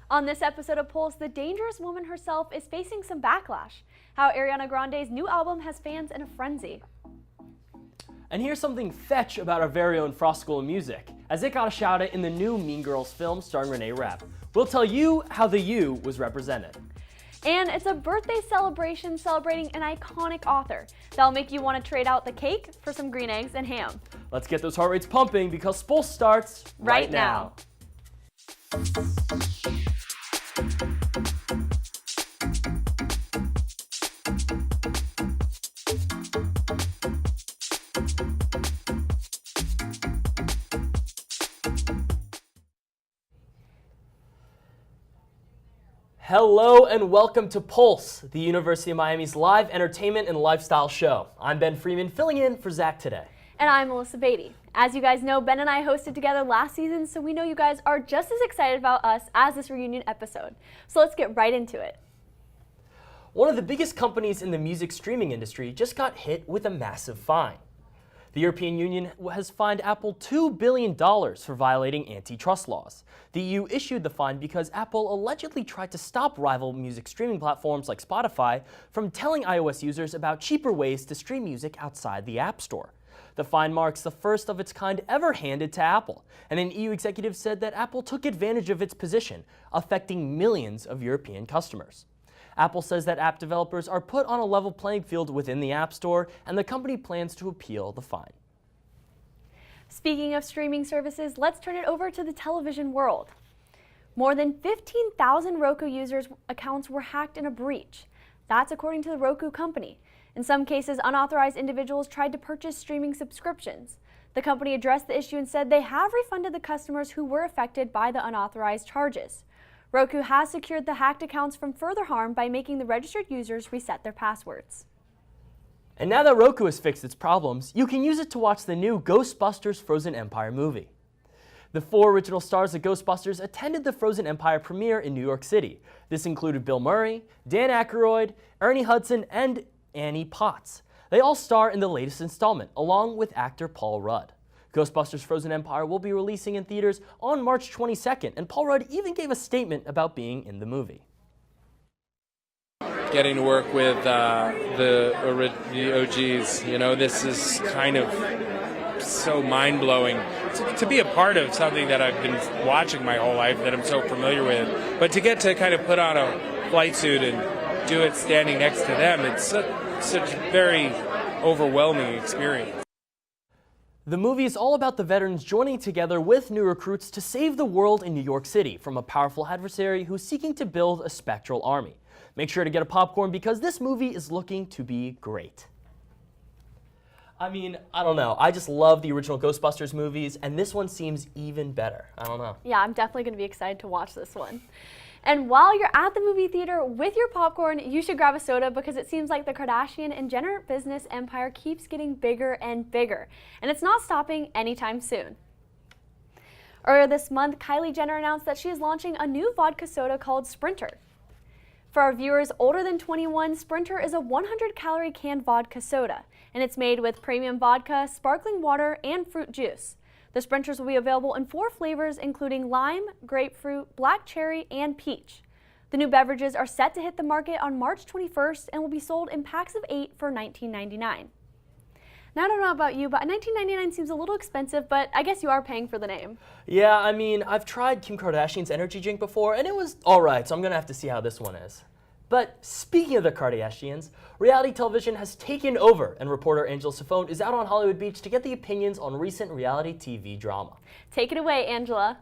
On this episode of Pulse, the dangerous woman herself is facing some backlash. How Ariana Grande's new album has fans in a frenzy. And here's something fetch about our very own Frost School of Music, as it got a shout out in the new Mean Girls film starring Renee Rapp. We'll tell you how the U was represented. And it's a birthday celebration celebrating an iconic author. That'll make you want to trade out the cake for some green eggs and ham. Let's get those heart rates pumping because Pulse starts right now. Hello and welcome to Pulse, the University of Miami's live entertainment and lifestyle show. I'm Ben Freeman, filling in for Zach today. And I'm Melissa Beatty. As you guys know, Ben and I hosted together last season, so we know you guys are just as excited about us as this reunion episode. So let's get right into it. One of the biggest companies in the music streaming industry just got hit with a massive fine. The European Union has fined Apple $2 billion for violating antitrust laws. The EU issued the fine because Apple allegedly tried to stop rival music streaming platforms like Spotify from telling iOS users about cheaper ways to stream music outside the App Store. The fine marks the first of its kind ever handed to Apple, and an EU executive said that Apple took advantage of its position, affecting millions of European customers. Apple says that app developers are put on a level playing field within the App Store, and the company plans to appeal the fine. Speaking of streaming services, let's turn it over to the television world. More than 15,000 Roku users' accounts were hacked in a breach. That's according to the Roku company. In some cases, unauthorized individuals tried to purchase streaming subscriptions. The company addressed the issue and said they have refunded the customers who were affected by the unauthorized charges. Roku has secured the hacked accounts from further harm by making the registered users reset their passwords. And now that Roku has fixed its problems, you can use it to watch the new Ghostbusters Frozen Empire movie. The 4 original stars of Ghostbusters attended the Frozen Empire premiere in New York City. This included Bill Murray, Dan Aykroyd, Ernie Hudson, and Annie Potts. They all star in the latest installment, along with actor Paul Rudd. Ghostbusters Frozen Empire will be releasing in theaters on March 22nd, and Paul Rudd even gave a statement about being in the movie. Getting to work with the OGs, this is kind of so mind-blowing to be a part of something that I've been watching my whole life that I'm so familiar with. But to get to kind of put on a flight suit and do it standing next to them, it's such a very overwhelming experience. The movie is all about the veterans joining together with new recruits to save the world in New York City from a powerful adversary who's seeking to build a spectral army. Make sure to get a popcorn because this movie is looking to be great. I mean, I don't know. I just love the original Ghostbusters movies, and this one seems even better. I don't know. Yeah, I'm definitely going to be excited to watch this one. And while you're at the movie theater with your popcorn, you should grab a soda because it seems like the Kardashian and Jenner business empire keeps getting bigger and bigger, and it's not stopping anytime soon. Earlier this month, Kylie Jenner announced that she is launching a new vodka soda called Sprinter. For our viewers older than 21, Sprinter is a 100-calorie canned vodka soda, and it's made with premium vodka, sparkling water, and fruit juice. The Sprinters will be available in 4 flavors, including lime, grapefruit, black cherry, and peach. The new beverages are set to hit the market on March 21st and will be sold in packs of 8 for $19.99. Now, I don't know about you, but $19.99 seems a little expensive, but I guess you are paying for the name. Yeah, I mean, I've tried Kim Kardashian's energy drink before, and it was all right, so I'm going to have to see how this one is. But speaking of the Kardashians, reality television has taken over, and reporter Angela Safone is out on Hollywood Beach to get the opinions on recent reality TV drama. Take it away, Angela.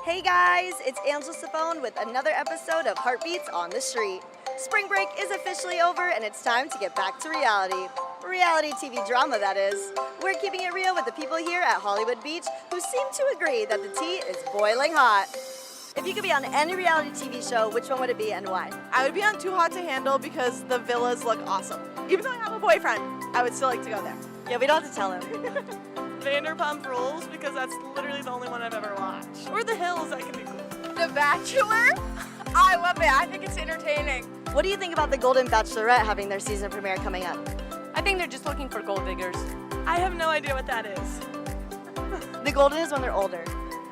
Hey guys, it's Angela Safone with another episode of Heartbeats on the Street. Spring break is officially over and it's time to get back to reality. Reality TV drama, that is. We're keeping it real with the people here at Hollywood Beach who seem to agree that the tea is boiling hot. If you could be on any reality TV show, which one would it be and why? I would be on Too Hot to Handle because the villas look awesome. Even though I have a boyfriend, I would still like to go there. Yeah, we don't have to tell him. Vanderpump Rules because that's literally the only one I've ever watched. Or The Hills, that can be cool. The Bachelor? I love it. I think it's entertaining. What do you think about the Golden Bachelorette having their season premiere coming up? I think they're just looking for gold diggers. I have no idea what that is. The Golden is when they're older.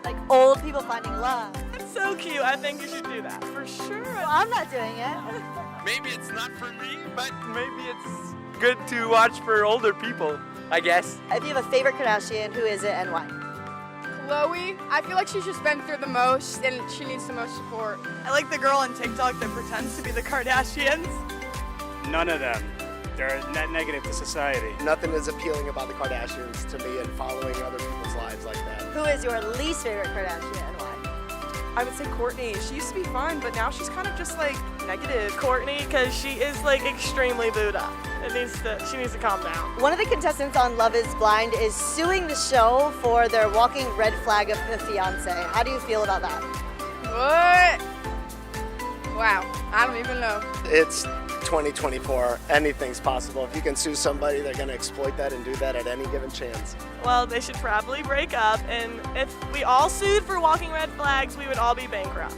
Like old people finding love. It's So cute. I think you should do that for sure. Well, I'm not doing it. Maybe it's not for me, but maybe it's good to watch for older people, I guess. If you have a favorite Kardashian, who is it and why? Chloe, I feel like she's just been through the most and she needs the most support. I like the girl on TikTok that pretends to be the Kardashians. None of them. They're net negative to society. Nothing is appealing about the Kardashians to me and following other people's lives like that. Who is your least favorite Kardashian and why? I would say Courtney. She used to be fun, but now she's kind of just like negative. Courtney, because she is like extremely Buddha. She needs to calm down. One of the contestants on Love is Blind is suing the show for their walking red flag of the fiance. How do you feel about that? What? Wow, I don't even know. It's 2024. Anything's possible. If you can sue somebody, they're going to exploit that and do that at any given chance. Well, they should probably break up, and if we all sued for walking red flags, we would all be bankrupt.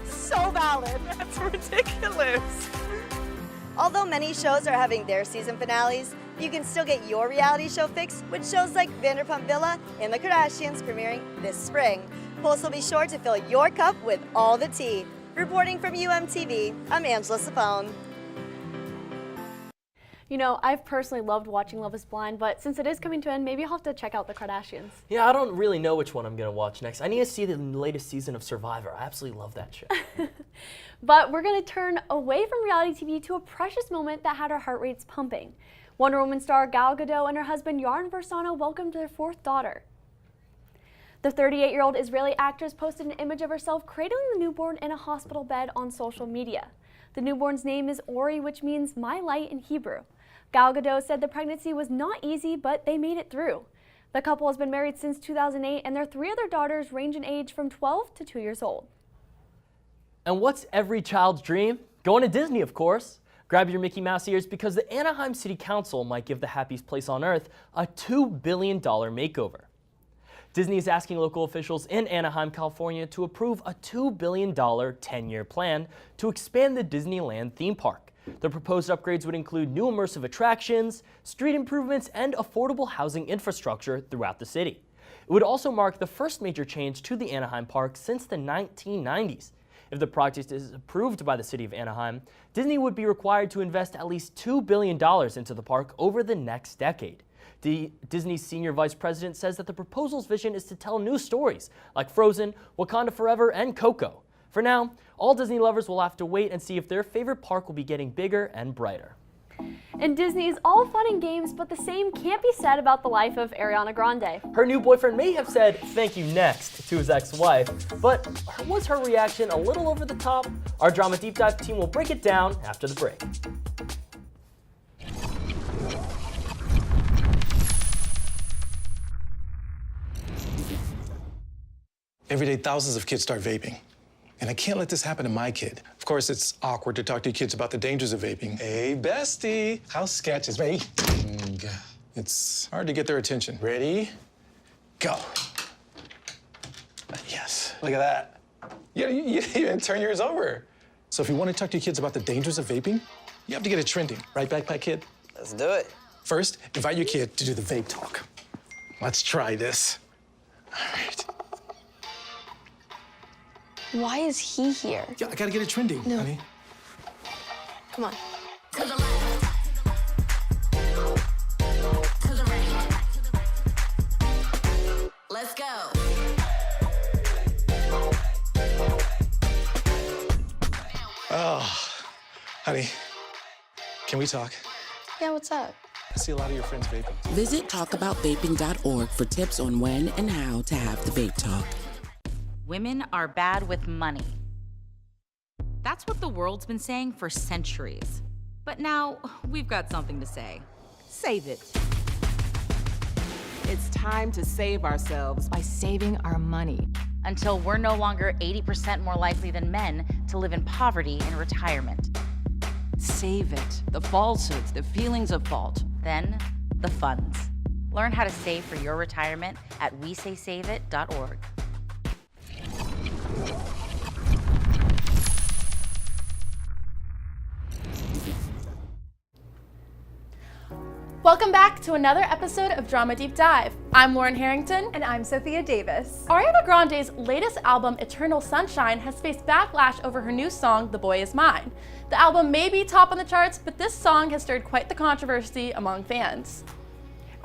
So valid. That's ridiculous. Although many shows are having their season finales, you can still get your reality show fix with shows like Vanderpump Villa and The Kardashians premiering this spring. Pulse will be sure to fill your cup with all the tea. Reporting from UMTV, I'm Angela Sapone. You know, I've personally loved watching Love is Blind, but since it is coming to an end, maybe I'll have to check out The Kardashians. Yeah, I don't really know which one I'm going to watch next. I need to see the latest season of Survivor. I absolutely love that show. But we're going to turn away from reality TV to a precious moment that had our heart rates pumping. Wonder Woman star Gal Gadot and her husband Yarn Versano welcomed their fourth daughter. The 38-year-old Israeli actress posted an image of herself cradling the newborn in a hospital bed on social media. The newborn's name is Ori, which means my light in Hebrew. Gal Gadot said the pregnancy was not easy, but they made it through. The couple has been married since 2008, and their three other daughters range in age from 12 to 2 years old. And what's every child's dream? Going to Disney, of course. Grab your Mickey Mouse ears because the Anaheim City Council might give the happiest place on earth a $2 billion makeover. Disney is asking local officials in Anaheim, California to approve a $2 billion 10-year plan to expand the Disneyland theme park. The proposed upgrades would include new immersive attractions, street improvements, and affordable housing infrastructure throughout the city. It would also mark the first major change to the Anaheim park since the 1990s. If the project is approved by the city of Anaheim, Disney would be required to invest at least $2 billion into the park over the next decade. Disney's senior vice president says that the proposal's vision is to tell new stories like Frozen, Wakanda Forever, and Coco. For now, all Disney lovers will have to wait and see if their favorite park will be getting bigger and brighter. And Disney is all fun and games, but the same can't be said about the life of Ariana Grande. Her new boyfriend may have said "thank you next" to his ex-wife, but was her reaction a little over the top? Our drama deep dive team will break it down after the break. Every day, thousands of kids start vaping. And I can't let this happen to my kid. Of course, it's awkward to talk to your kids about the dangers of vaping. Hey, bestie, how sketch is vaping? It's hard to get their attention. Ready? Go. Yes, look at that. You didn't even turn yours over. So if you want to talk to your kids about the dangers of vaping, you have to get it trending. Right, Backpack Kid? Let's do it. First, invite your kid to do the vape talk. Let's try this. All right. Why is he here? Yeah, I gotta get it trending, honey. Come on. To the left. To the right. Let's go. Oh, honey, can we talk? Yeah, what's up? I see a lot of your friends vaping. Visit talkaboutvaping.org for tips on when and how to have the vape talk. Women are bad with money. That's what the world's been saying for centuries. But now, we've got something to say. Save it. It's time to save ourselves by saving our money. Until we're no longer 80% more likely than men to live in poverty in retirement. Save it. The falsehoods, the feelings of fault. Then, the funds. Learn how to save for your retirement at wesaysaveit.org. Welcome back to another episode of Drama Deep Dive. I'm Lauren Harrington. And I'm Sophia Davis. Ariana Grande's latest album, Eternal Sunshine, has faced backlash over her new song, The Boy Is Mine. The album may be top on the charts, but this song has stirred quite the controversy among fans.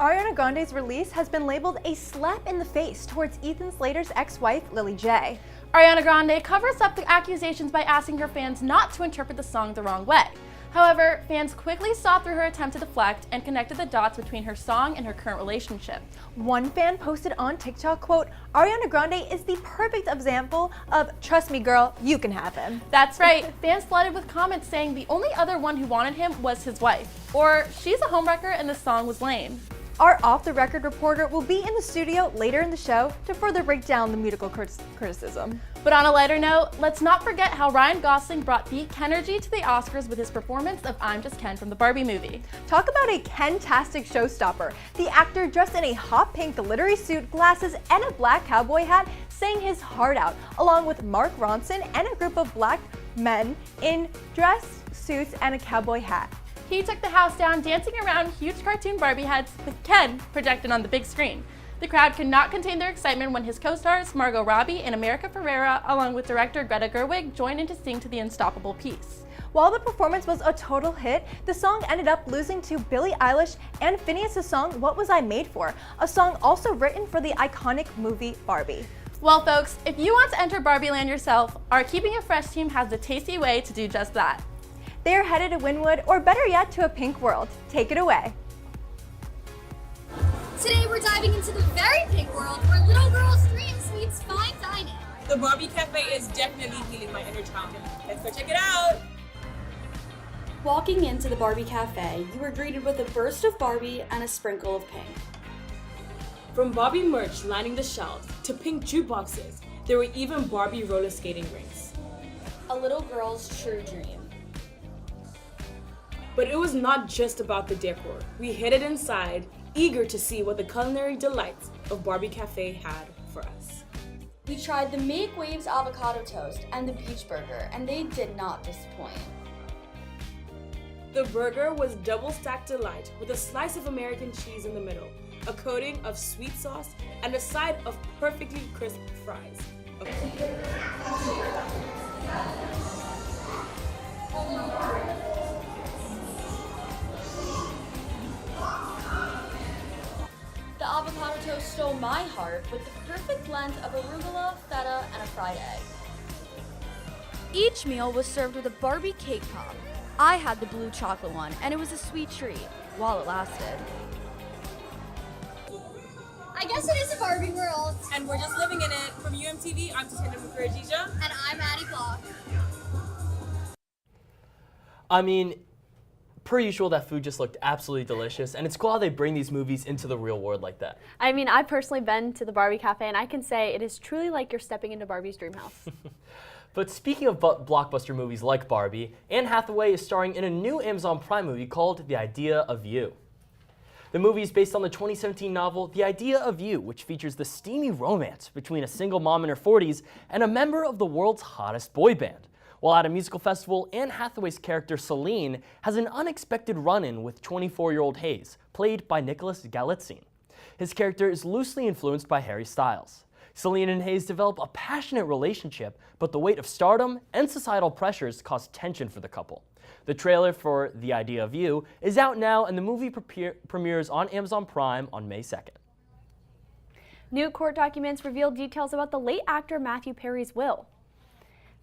Ariana Grande's release has been labeled a slap in the face towards Ethan Slater's ex-wife, Lily J. Ariana Grande covers up the accusations by asking her fans not to interpret the song the wrong way. However, fans quickly saw through her attempt to deflect and connected the dots between her song and her current relationship. One fan posted on TikTok, quote, "Ariana Grande is the perfect example of, trust me girl, you can have him." That's right, fans flooded with comments saying the only other one who wanted him was his wife, or she's a homewrecker and the song was lame. Our off-the-record reporter will be in the studio later in the show to further break down the musical criticism. But on a lighter note, let's not forget how Ryan Gosling brought peak Kenergy to the Oscars with his performance of I'm Just Ken from the Barbie movie. Talk about a Ken-tastic showstopper. The actor, dressed in a hot pink glittery suit, glasses, and a black cowboy hat, sang his heart out, along with Mark Ronson and a group of black men in dress suits and a cowboy hat. He took the house down dancing around huge cartoon Barbie heads with Ken projected on the big screen. The crowd could not contain their excitement when his co-stars Margot Robbie and America Ferrera, along with director Greta Gerwig, joined in to sing to the unstoppable piece. While the performance was a total hit, the song ended up losing to Billie Eilish and Phineas' song What Was I Made For, a song also written for the iconic movie Barbie. Well folks, if you want to enter Barbie Land yourself, our Keeping It Fresh team has the tasty way to do just that. They are headed to Wynwood, or better yet, to a pink world. Take it away. Today we're diving into the very pink world where little girls' dreams meets fine dining. The Barbie Cafe is definitely healing my inner child. Let's go check it out. Walking into the Barbie Cafe, you were greeted with a burst of Barbie and a sprinkle of pink. From Barbie merch lining the shelves to pink jukeboxes, there were even Barbie roller skating rinks. A little girl's true dream. But it was not just about the decor. We headed inside, eager to see what the culinary delights of Barbie Cafe had for us. We tried the Make Waves avocado toast and the beach burger, and they did not disappoint. The burger was double stacked delight with a slice of American cheese in the middle, a coating of sweet sauce, and a side of perfectly crisp fries. The avocado toast stole my heart with the perfect blend of arugula, feta, and a fried egg. Each meal was served with a Barbie cake pop. I had the blue chocolate one, and it was a sweet treat while it lasted. I guess it is a Barbie world. And we're just living in it. From UMTV, I'm Tatiana Mukarajija. And I'm Addie Block. I mean, per usual, that food just looked absolutely delicious, and it's cool how they bring these movies into the real world like that. I mean, I've personally been to the Barbie Cafe, and I can say it is truly like you're stepping into Barbie's dream house. But speaking of blockbuster movies like Barbie, Anne Hathaway is starring in a new Amazon Prime movie called The Idea of You. The movie is based on the 2017 novel The Idea of You, which features the steamy romance between a single mom in her 40s and a member of the world's hottest boy band. While at a musical festival, Anne Hathaway's character Celine has an unexpected run-in with 24-year-old Hayes, played by Nicholas Galitzine. His character is loosely influenced by Harry Styles. Celine and Hayes develop a passionate relationship, but the weight of stardom and societal pressures cause tension for the couple. The trailer for The Idea of You is out now, and the movie premieres on Amazon Prime on May 2nd. New court documents reveal details about the late actor Matthew Perry's will.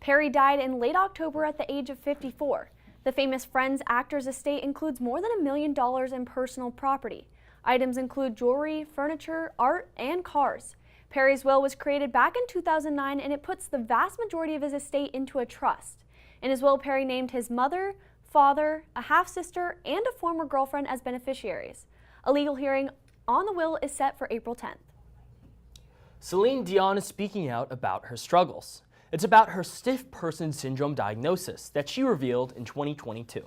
Perry died in late October at the age of 54. The famous Friends actor's estate includes more than $1 million in personal property. Items include jewelry, furniture, art, and cars. Perry's will was created back in 2009, and it puts the vast majority of his estate into a trust. In his will, Perry named his mother, father, a half-sister, and a former girlfriend as beneficiaries. A legal hearing on the will is set for April 10th. Celine Dion is speaking out about her struggles. It's about her stiff person syndrome diagnosis that she revealed in 2022.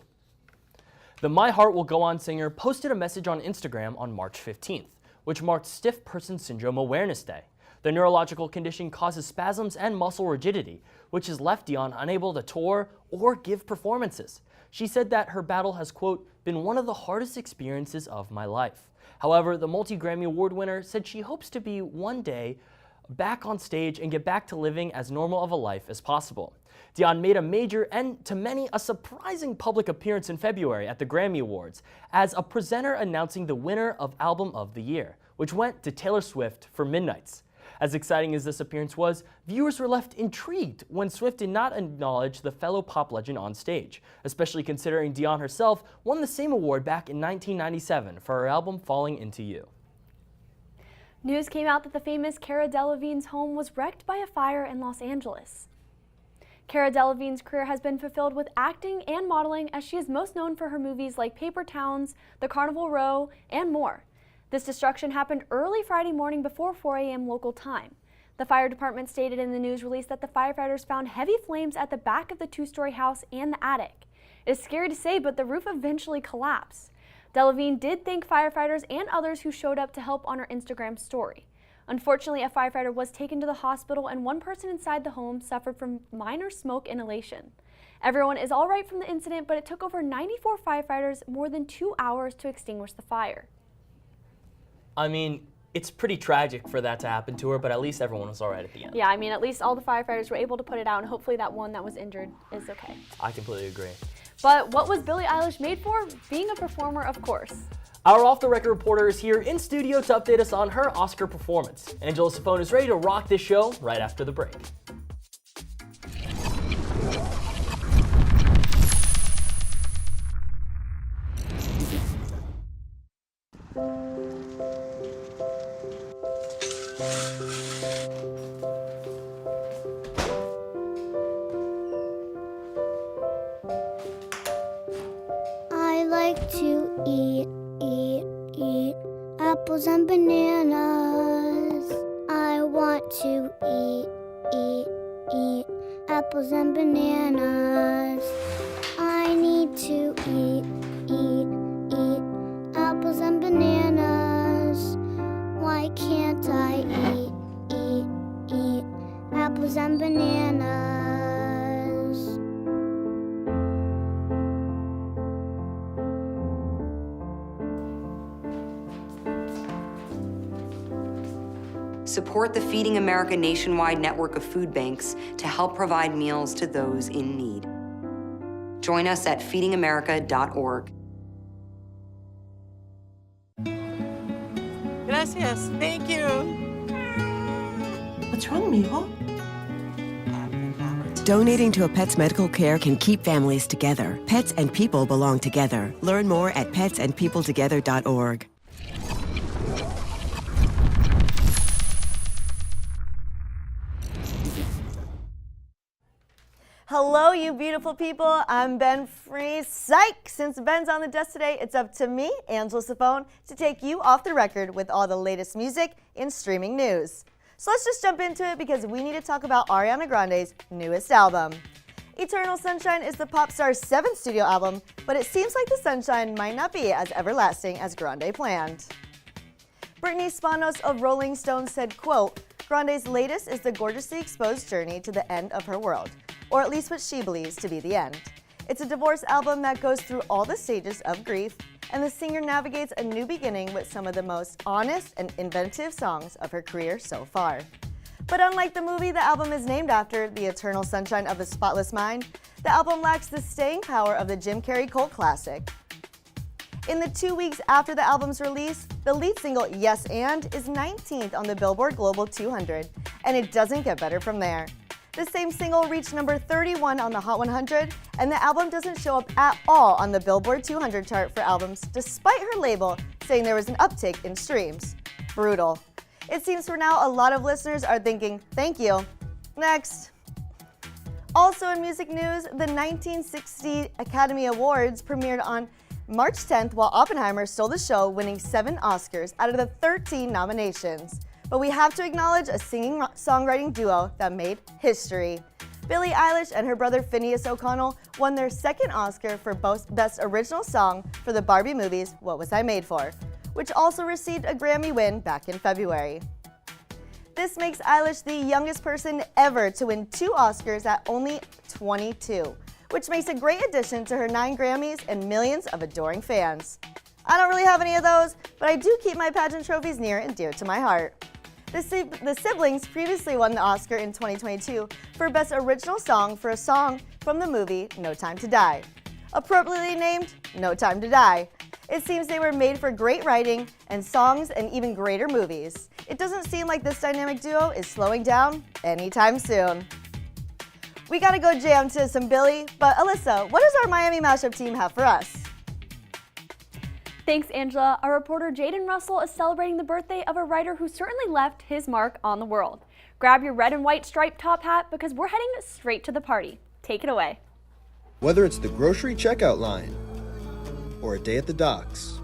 The My Heart Will Go On singer posted a message on Instagram on March 15th, which marked Stiff Person Syndrome Awareness Day. The neurological condition causes spasms and muscle rigidity, which has left Dion unable to tour or give performances. She said that her battle has, quote, been one of the hardest experiences of my life. However, the multi-Grammy Award winner said she hopes to be one day back on stage and get back to living as normal of a life as possible. Dion made a major and, to many, a surprising public appearance in February at the Grammy Awards as a presenter announcing the winner of Album of the Year, which went to Taylor Swift for Midnights. As exciting as this appearance was, viewers were left intrigued when Swift did not acknowledge the fellow pop legend on stage, especially considering Dion herself won the same award back in 1997 for her album Falling Into You. News came out that the famous Cara Delevingne's home was wrecked by a fire in Los Angeles. Cara Delevingne's career has been fulfilled with acting and modeling, as she is most known for her movies like Paper Towns, The Carnival Row, and more. This destruction happened early Friday morning before 4 a.m. local time. The fire department stated in the news release that the firefighters found heavy flames at the back of the two-story house and the attic. It is scary to say, but the roof eventually collapsed. Delevingne did thank firefighters and others who showed up to help on her Instagram story. Unfortunately, a firefighter was taken to the hospital and one person inside the home suffered from minor smoke inhalation. Everyone is all right from the incident, but it took over 94 firefighters more than 2 hours to extinguish the fire. I mean, it's pretty tragic for that to happen to her, but at least everyone was all right at the end. Yeah, I mean, at least all the firefighters were able to put it out, and hopefully that one that was injured is okay. I completely agree. But what was Billie Eilish made for? Being a performer, of course. Our Off the Record reporter is here in studio to update us on her Oscar performance. Angela Safone is ready to rock this show right after the break. I like to eat apples and bananas. I want to eat apples and bananas. I need to eat apples and bananas. Why can't I eat apples and bananas? Support the Feeding America nationwide network of food banks to help provide meals to those in need. Join us at feedingamerica.org. Gracias. Thank you. What's wrong, mijo? Donating to a pet's medical care can keep families together. Pets and people belong together. Learn more at petsandpeopletogether.org. Hello, you beautiful people. I'm Ben Freeze. Psych! Since Ben's on the desk today, it's up to me, Angela Safone, to take you off the record with all the latest music and streaming news. So let's just jump into it because we need to talk about Ariana Grande's newest album. Eternal Sunshine is the pop star's 7th studio album, but it seems like the sunshine might not be as everlasting as Grande planned. Brittany Spanos of Rolling Stone said, quote, Grande's latest is the gorgeously exposed journey to the end of her world, or at least what she believes to be the end. It's a divorce album that goes through all the stages of grief, and the singer navigates a new beginning with some of the most honest and inventive songs of her career so far. But unlike the movie the album is named after, The Eternal Sunshine of the Spotless Mind, the album lacks the staying power of the Jim Carrey cult classic. In the 2 weeks after the album's release, the lead single, Yes And, is 19th on the Billboard Global 200, and it doesn't get better from there. The same single reached number 31 on the Hot 100, and the album doesn't show up at all on the Billboard 200 chart for albums, despite her label saying there was an uptick in streams. Brutal. It seems for now a lot of listeners are thinking, thank you. Next. Also in music news, the 1960 Academy Awards premiered on March 10th, while Oppenheimer stole the show, winning 7 Oscars out of the 13 nominations. But we have to acknowledge a singing-songwriting duo that made history. Billie Eilish and her brother Phineas O'Connell won their 2nd Oscar for Best Original Song for the Barbie movies What Was I Made For?, which also received a Grammy win back in February. This makes Eilish the youngest person ever to win 2 Oscars at only 22, which makes a great addition to her 9 Grammys and millions of adoring fans. I don't really have any of those, but I do keep my pageant trophies near and dear to my heart. The siblings previously won the Oscar in 2022 for Best Original Song for a song from the movie No Time to Die. Appropriately named No Time to Die. It seems they were made for great writing and songs and even greater movies. It doesn't seem like this dynamic duo is slowing down anytime soon. We gotta go jam to some Billy, but Alyssa, what does our Miami Mashup team have for us? Thanks, Angela. Our reporter Jaden Russell is celebrating the birthday of a writer who certainly left his mark on the world. Grab your red and white striped top hat because we're heading straight to the party. Take it away. Whether it's the grocery checkout line or a day at the docks,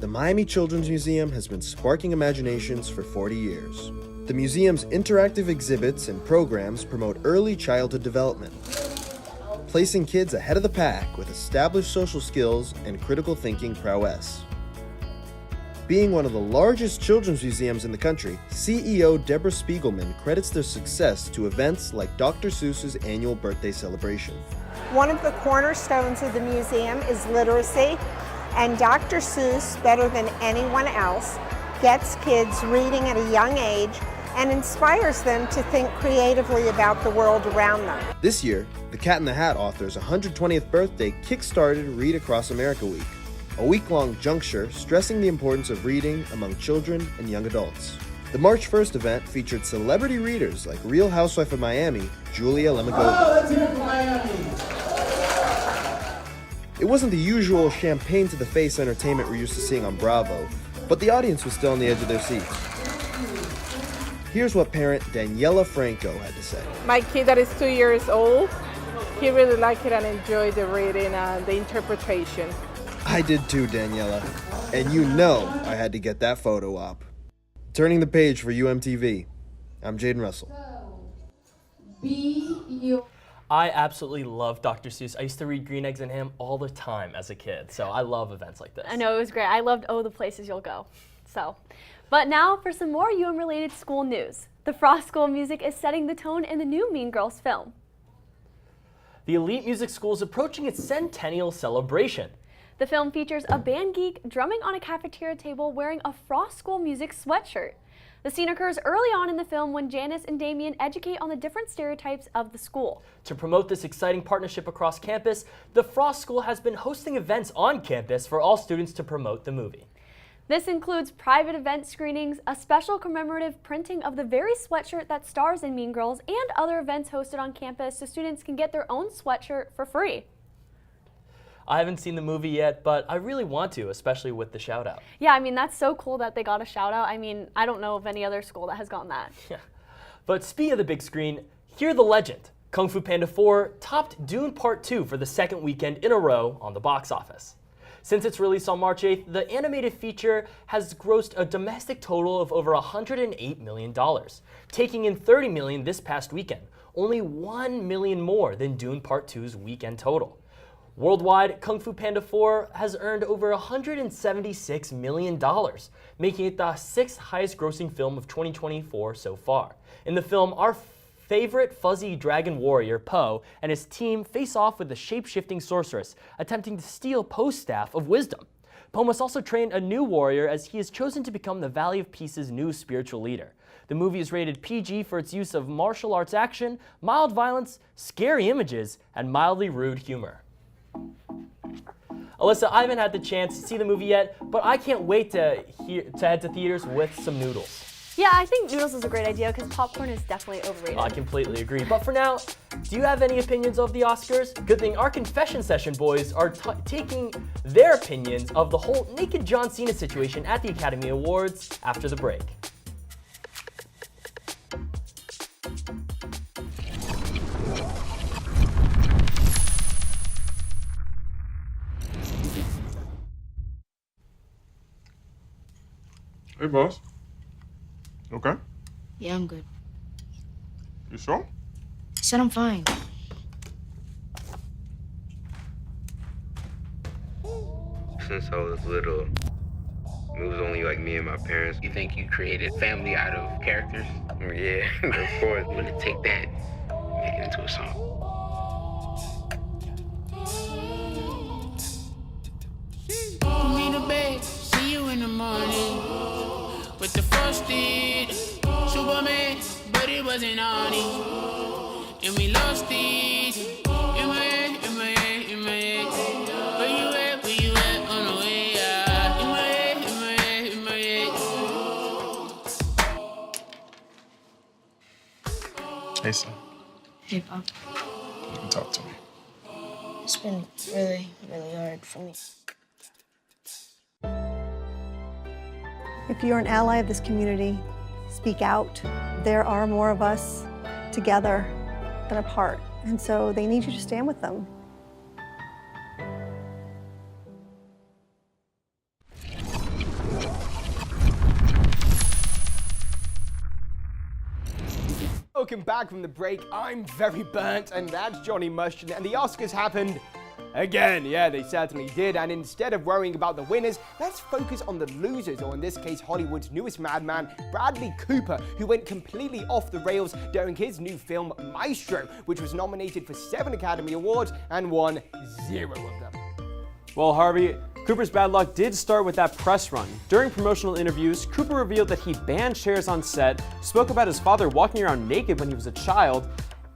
the Miami Children's Museum has been sparking imaginations for 40 years. The museum's interactive exhibits and programs promote early childhood development, placing kids ahead of the pack with established social skills and critical thinking prowess. Being one of the largest children's museums in the country, CEO Deborah Spiegelman credits their success to events like Dr. Seuss's annual birthday celebration. One of the cornerstones of the museum is literacy, and Dr. Seuss, better than anyone else, gets kids reading at a young age and inspires them to think creatively about the world around them. This year, the Cat in the Hat author's 120th birthday kick-started Read Across America Week, a week-long juncture stressing the importance of reading among children and young adults. The March 1st event featured celebrity readers like Real Housewife of Miami, Julia Lemagova. It wasn't the usual champagne-to-the-face entertainment we're used to seeing on Bravo, but the audience was still on the edge of their seats. Here's what parent Daniela Franco had to say. My kid that is 2 years old, he really liked it and enjoyed the reading and the interpretation. I did too, Daniela. And you know I had to get that photo op. Turning the page for UMTV, I'm Jaden Russell. I absolutely love Dr. Seuss. I used to read Green Eggs and Ham all the time as a kid, so I love events like this. I know, it was great. I loved the places you'll go. But now for some more UM-related school news. The Frost School music is setting the tone in the new Mean Girls film. The elite music school is approaching its centennial celebration. The film features a band geek drumming on a cafeteria table wearing a Frost School music sweatshirt. The scene occurs early on in the film when Janice and Damien educate on the different stereotypes of the school. To promote this exciting partnership across campus, the Frost School has been hosting events on campus for all students to promote the movie. This includes private event screenings, a special commemorative printing of the very sweatshirt that stars in Mean Girls, and other events hosted on campus so students can get their own sweatshirt for free. I haven't seen the movie yet, but I really want to, especially with the shout out. Yeah, I mean, that's so cool that they got a shout out. I mean, I don't know of any other school that has gotten that. Yeah. But speaking of the big screen, hear the legend. Kung Fu Panda 4 topped Dune Part 2 for the second weekend in a row on the box office. Since its release on March 8th, the animated feature has grossed a domestic total of over $108 million, taking in $30 million this past weekend, only $1 million more than Dune Part 2's weekend total. Worldwide, Kung Fu Panda 4 has earned over $176 million, making it the 6th highest grossing film of 2024 so far. In the film, our favorite fuzzy dragon warrior, Po, and his team face off with the shape-shifting sorceress, attempting to steal Po's staff of wisdom. Po must also train a new warrior as he is chosen to become the Valley of Peace's new spiritual leader. The movie is rated PG for its use of martial arts action, mild violence, scary images, and mildly rude humor. Alyssa, I haven't had the chance to see the movie yet, but I can't wait to head to theaters with some noodles. Yeah, I think noodles is a great idea because popcorn is definitely overrated. I completely agree. But for now, do you have any opinions of the Oscars? Good thing our confession session boys are taking their opinions of the whole naked John Cena situation at the Academy Awards after the break. Hey, boss. Okay? Yeah, I'm good. You sure? I said I'm fine. Since I was little, it was only like me and my parents. You think you created family out of characters? Yeah, of course. I'm gonna take that, make it into a song. Put me to bed, see you in the morning. With the frosted Superman, but it wasn't on it. And we lost it. In my head, in my head, in my head. Where you at on the way out? In my head, in my head, in my head. Hey, son. Hey, Pop. You can talk to me. It's been really, really hard for me. If you're an ally of this community, speak out. There are more of us together than apart, and so they need you to stand with them. Welcome back from the break. I'm very burnt, and that's Johnny Mushton, and the Oscars happened again. Yeah, they certainly did, and instead of worrying about the winners, let's focus on the losers, or in this case, Hollywood's newest madman, Bradley Cooper, who went completely off the rails during his new film, Maestro, which was nominated for 7 Academy Awards and won 0 of them. Well, Harvey, Cooper's bad luck did start with that press run. During promotional interviews, Cooper revealed that he banned shares on set, spoke about his father walking around naked when he was a child,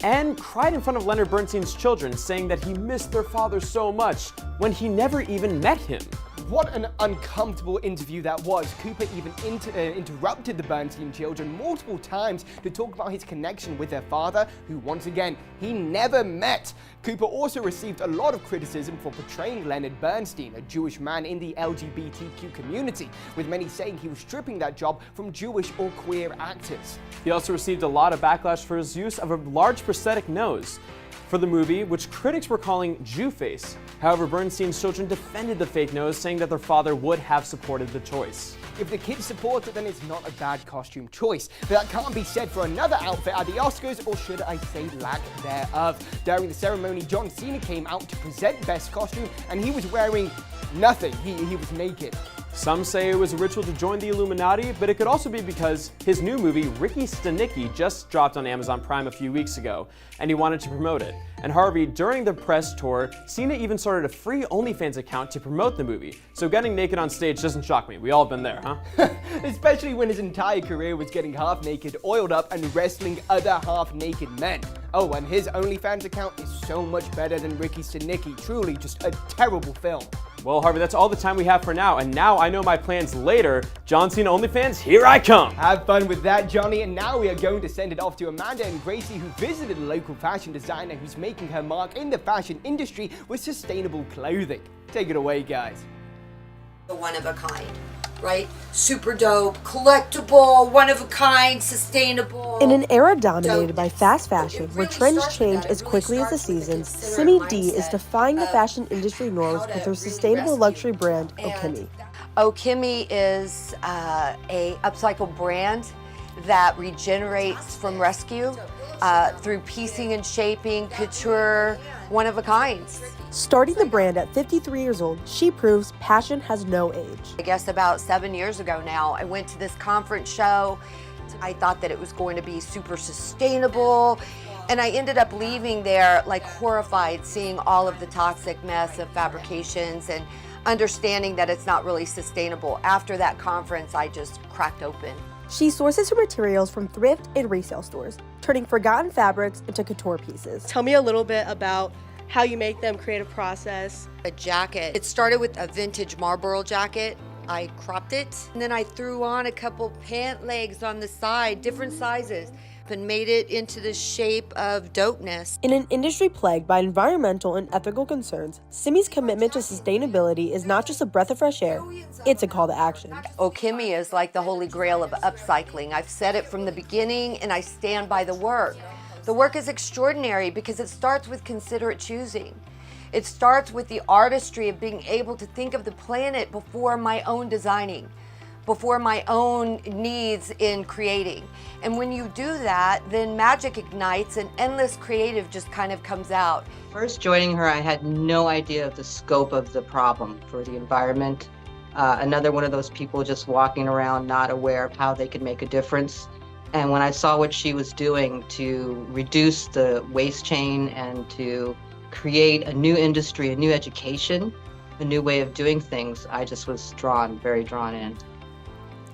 and cried in front of Leonard Bernstein's children, saying that he missed their father so much when he never even met him. What an uncomfortable interview that was. Cooper even interrupted the Bernstein children multiple times to talk about his connection with their father, who once again, he never met. Cooper also received a lot of criticism for portraying Leonard Bernstein, a Jewish man in the LGBTQ community, with many saying he was stripping that job from Jewish or queer actors. He also received a lot of backlash for his use of a large prosthetic nose for the movie, which critics were calling Jew face. However, Bernstein's children defended the fake nose, saying that their father would have supported the choice. If the kids support it, then it's not a bad costume choice. But that can't be said for another outfit at the Oscars, or should I say lack thereof. During the ceremony, John Cena came out to present Best Costume, and he was wearing nothing. He was naked. Some say it was a ritual to join the Illuminati, but it could also be because his new movie, Ricky Stenicki, just dropped on Amazon Prime a few weeks ago, and he wanted to promote it. And Harvey, during the press tour, Cena even started a free OnlyFans account to promote the movie. So getting naked on stage doesn't shock me. We all been there, huh? Especially when his entire career was getting half naked, oiled up, and wrestling other half naked men. Oh, and his OnlyFans account is so much better than Ricky Stenicki. Truly just a terrible film. Well, Harvey, that's all the time we have for now, and now I know my plans later. John Cena OnlyFans, here I come! Have fun with that, Johnny, and now we are going to send it off to Amanda and Gracie, who visited a local fashion designer who's making her mark in the fashion industry with sustainable clothing. Take it away, guys. The one of a kind, right? Super dope, collectible, one of a kind, sustainable. In an era dominated by fast fashion, where trends change as quickly as the seasons, Simi D is defying the fashion industry norms with her sustainable luxury brand, Okimi. Okimi is a upcycle brand that regenerates from rescue through piecing and shaping, couture, one of a kinds. Starting the brand at 53 years old, she proves passion has no age. I guess about 7 years ago now, I went to this conference show. I thought that it was going to be super sustainable, and I ended up leaving there like horrified, seeing all of the toxic mess of fabrications and understanding that it's not really sustainable. After that conference, I just cracked open. She sources her materials from thrift and resale stores, turning forgotten fabrics into couture pieces. Tell me a little bit about how you make them, creative process. A jacket. It started with a vintage Marlboro jacket. I cropped it, and then I threw on a couple pant legs on the side, different sizes, and made it into the shape of dopeness. In an industry plagued by environmental and ethical concerns, Simi's commitment to sustainability is not just a breath of fresh air, it's a call to action. Okimi is like the holy grail of upcycling. I've said it from the beginning, and I stand by the work. The work is extraordinary because it starts with considerate choosing. It starts with the artistry of being able to think of the planet before my own designing, before my own needs in creating. And when you do that, then magic ignites and endless creative just kind of comes out. First joining her, I had no idea of the scope of the problem for the environment. Another one of those people just walking around not aware of how they could make a difference. And when I saw what she was doing to reduce the waste chain and to create a new industry, a new education, a new way of doing things, I just was very drawn in.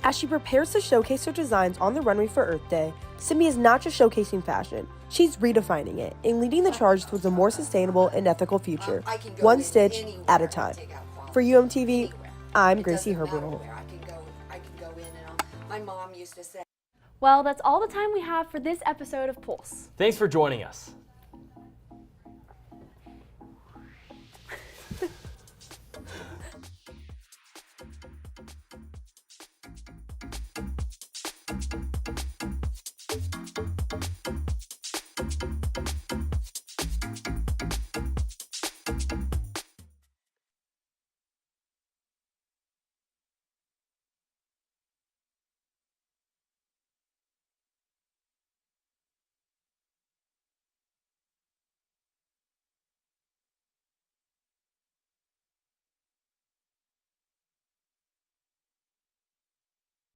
As she prepares to showcase her designs on the runway for Earth Day, Simi is not just showcasing fashion, she's redefining it and leading the charge towards a more sustainable and ethical future, one stitch at a time. For UMTV, I'm Gracie Herbert. My mom used to say. Well, that's all the time we have for this episode of Pulse. Thanks for joining us.